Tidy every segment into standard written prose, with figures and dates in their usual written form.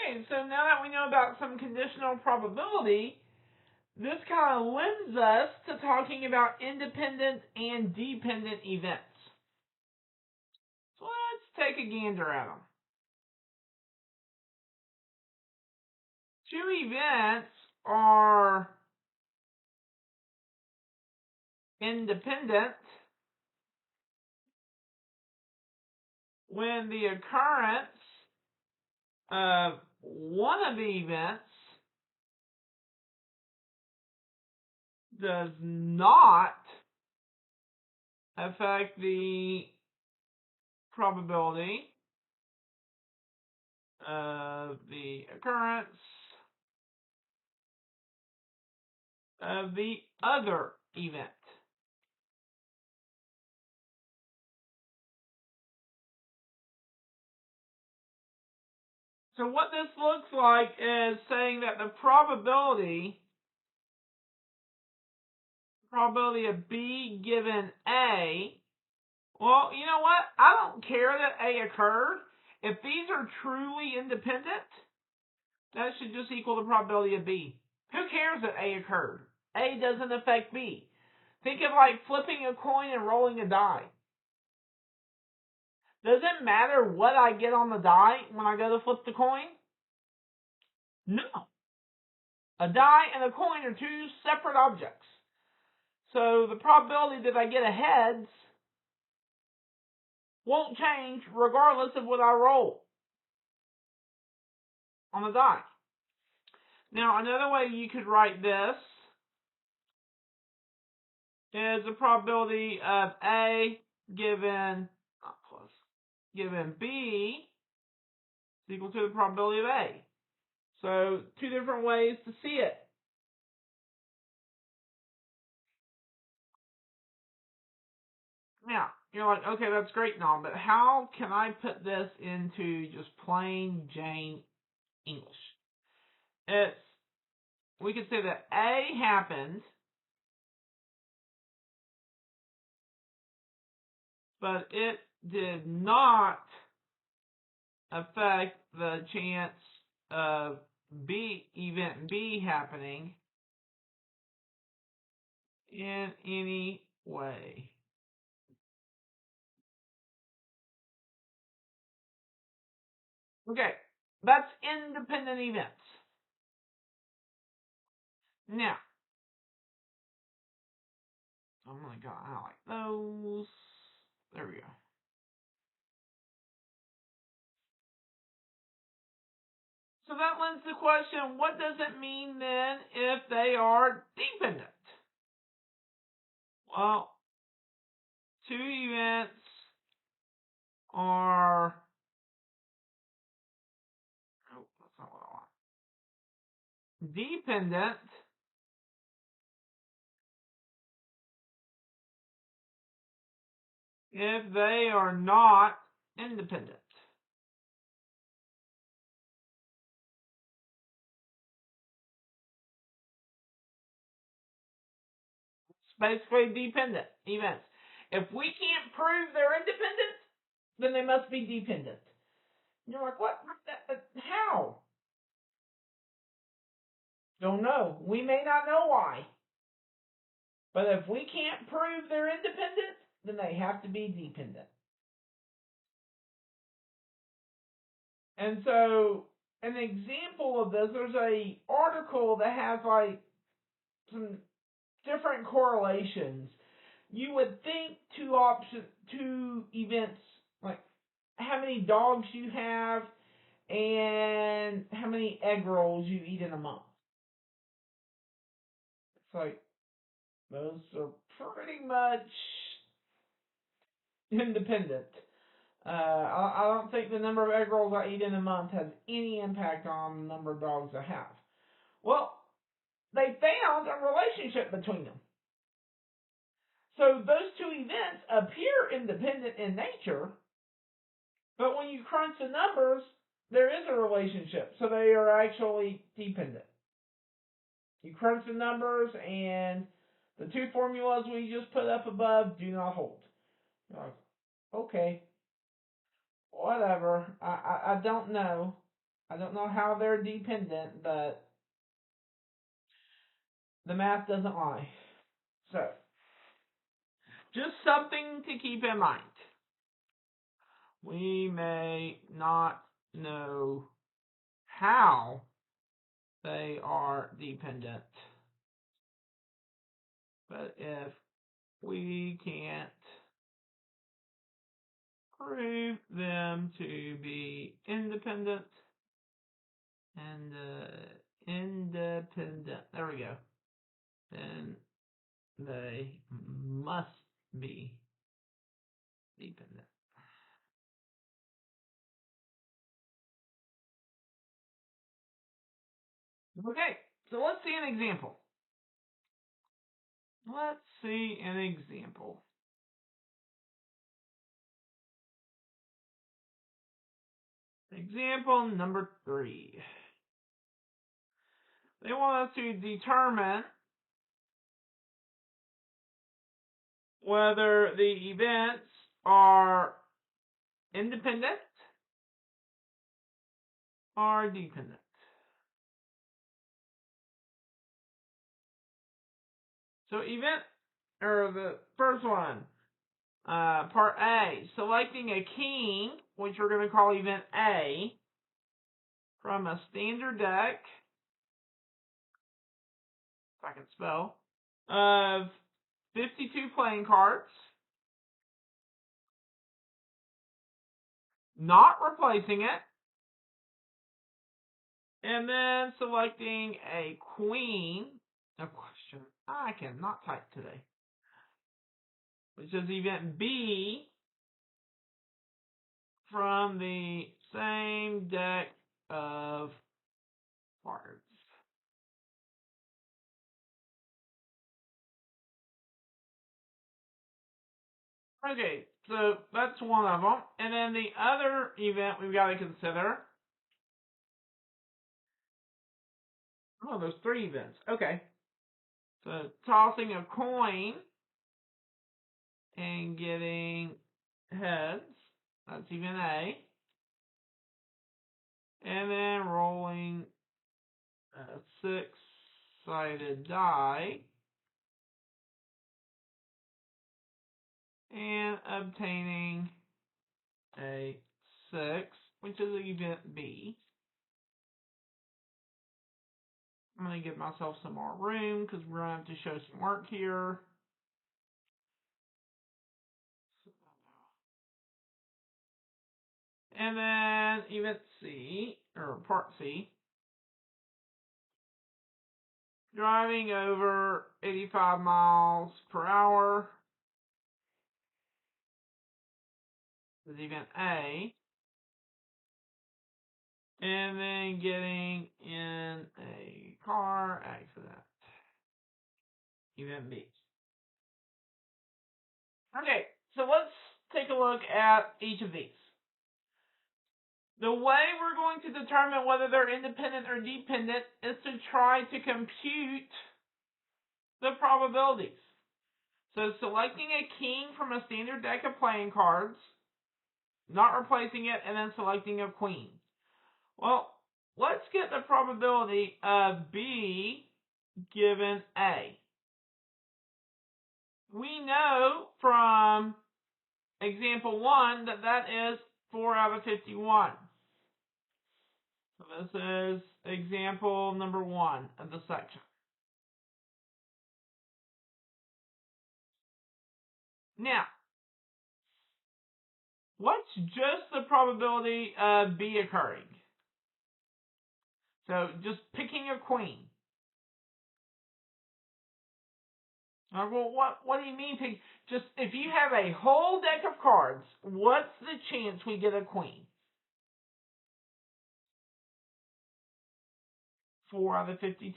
Okay, so now that we know about some conditional probability, this kind of lends us to talking about independent and dependent events. So let's take a gander at them. Two events are independent when the occurrence of one of the events does not affect the probability of the occurrence of the other event. So what this looks like is saying that the probability of B given A, well, you know what? I don't care that A occurred. If these are truly independent, that should just equal the probability of B. Who cares that A occurred? A doesn't affect B. Think of like flipping a coin and rolling a die. Does it matter what I get on the die when I go to flip the coin? No. A die and a coin are two separate objects. So the probability that I get a heads won't change regardless of what I roll on the die. Now, another way you could write this is the probability of A given B is equal to the probability of A. So, two different ways to see it. Now, you're like, okay, that's great and all, but how can I put this into just plain Jane English? We could say that A happened, but it did not affect the chance of event B happening in any way. Okay, that's independent events. Now, I'm going to go highlight those. There we go. So that lends the question, what does it mean then if they are dependent? Well, two events are, that's not what I want. Dependent if they are not independent. It's basically dependent events. If we can't prove they're independent, then they must be dependent. You're like, what? How? Don't know. We may not know why. But if we can't prove they're independent, then they have to be dependent. And so, an example of this, there's a article that has like some different correlations. You would think two events, like how many dogs you have and how many egg rolls you eat in a month. It's like those are pretty much independent. I don't think the number of egg rolls I eat in a month has any impact on the number of dogs I have. Well, they found a relationship between them. So those two events appear independent in nature, but when you crunch the numbers, there is a relationship. So they are actually dependent. You crunch the numbers, and the two formulas we just put up above do not hold. You're like, okay, whatever. I don't know. I don't know how they're dependent, but the math doesn't lie. So, just something to keep in mind. We may not know how they are dependent, but if we can't prove them to be independent, and independent, there we go, then they must be dependent. Okay, so let's see an example. Let's see an example. Example number 3. They want us to determine whether the events are independent or dependent. So the first one, part A, selecting a king, which we're going to call event A, from a standard deck, if I can spell, of 52 playing cards, not replacing it, and then selecting a queen, a question, I cannot type today, which is event B, from the same deck of cards. Okay, so that's one of them. And then the other event we've got to consider. Oh, there's 3 events. Okay. So tossing a coin and getting heads. That's event A. And then rolling a 6-sided die and obtaining a 6, which is event B. I'm going to give myself some more room because we're going to have to show some work here. And then event C, or part C, driving over 85 miles per hour is event A. And then getting in a car accident, event B. Okay, so let's take a look at each of these. The way we're going to determine whether they're independent or dependent is to try to compute the probabilities. So selecting a king from a standard deck of playing cards, not replacing it, and then selecting a queen. Well, let's get the probability of B given A. We know from example 1 that that is 4 out of 51. So this is example number 1 of the section. Now, what's just the probability of B occurring? So just picking a queen. Well, what do you mean pick? Just if you have a whole deck of cards, what's the chance we get a queen? 4 out of 52.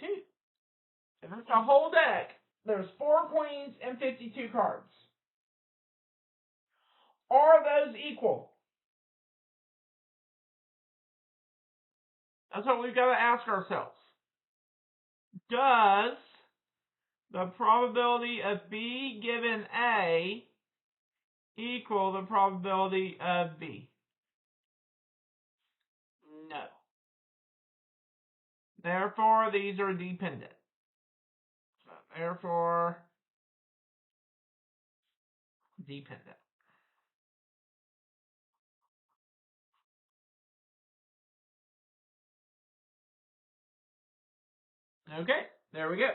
If it's a whole deck, there's 4 queens and 52 cards. Are those equal? That's what we've got to ask ourselves. Does the probability of B given A equal the probability of B? No. Therefore, these are dependent. So, therefore, dependent. Okay, there we go.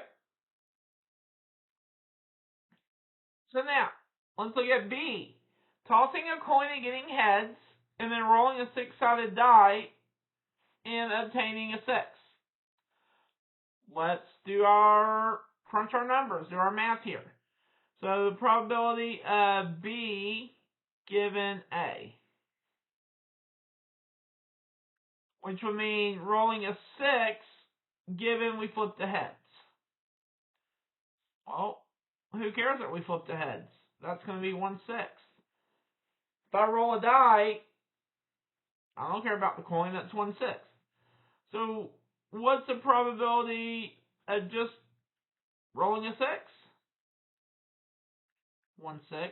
So now, let's look at B. Tossing a coin and getting heads, and then rolling a six-sided die and obtaining a 6. Let's crunch our numbers, do our math here. So the probability of B given A, which would mean rolling a 6 given we flip the heads. Well, who cares that we flip the heads? That's going to be 1/6. If I roll a die, I don't care about the coin, that's 1/6. So what's the probability of just rolling a 6? 1/6.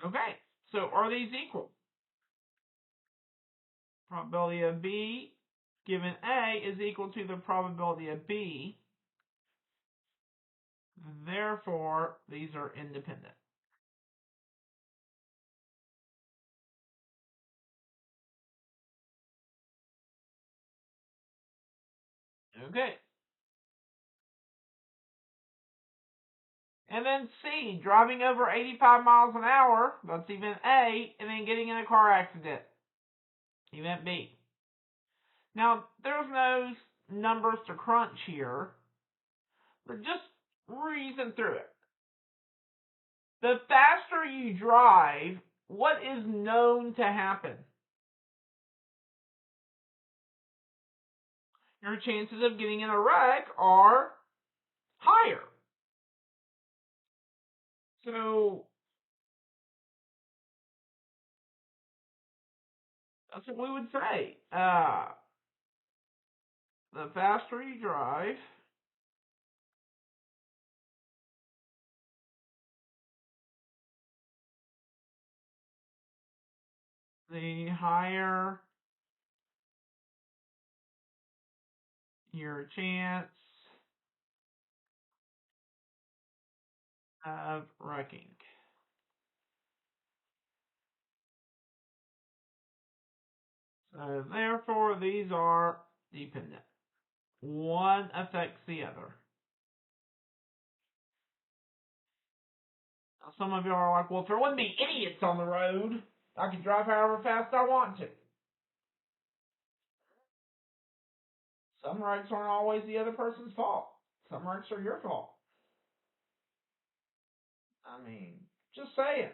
Okay, so are these equal? Probability of B given A is equal to the probability of B. Therefore, these are independent. Okay. And then C, driving over 85 miles an hour, that's event A, and then getting in a car accident, event B. Now, there's no numbers to crunch here, but just reason through it. The faster you drive, what is known to happen? Your chances of getting in a wreck are higher. So that's what we would say. The faster you drive, the higher your chance of wrecking. So therefore, these are dependent. One affects the other. Now, some of you are like, well, if there wouldn't be idiots on the road, I could drive however fast I want to. Some wrecks aren't always the other person's fault. Some wrecks are your fault. I mean, just saying.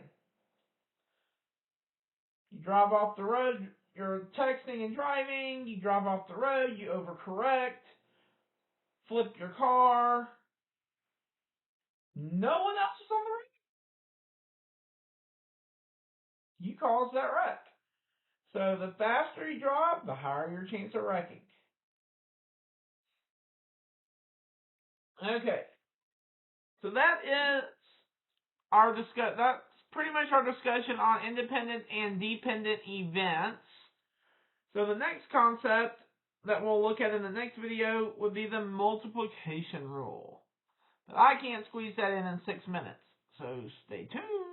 You drive off the road, you're texting and driving, you drive off the road, you overcorrect, flip your car. No one else is on the road. You caused that wreck. So the faster you drive, the higher your chance of wrecking. Okay. So that is our discuss. That's pretty much our discussion on independent and dependent events. So the next concept that we'll look at in the next video would be the multiplication rule. But I can't squeeze that in 6 minutes. So stay tuned.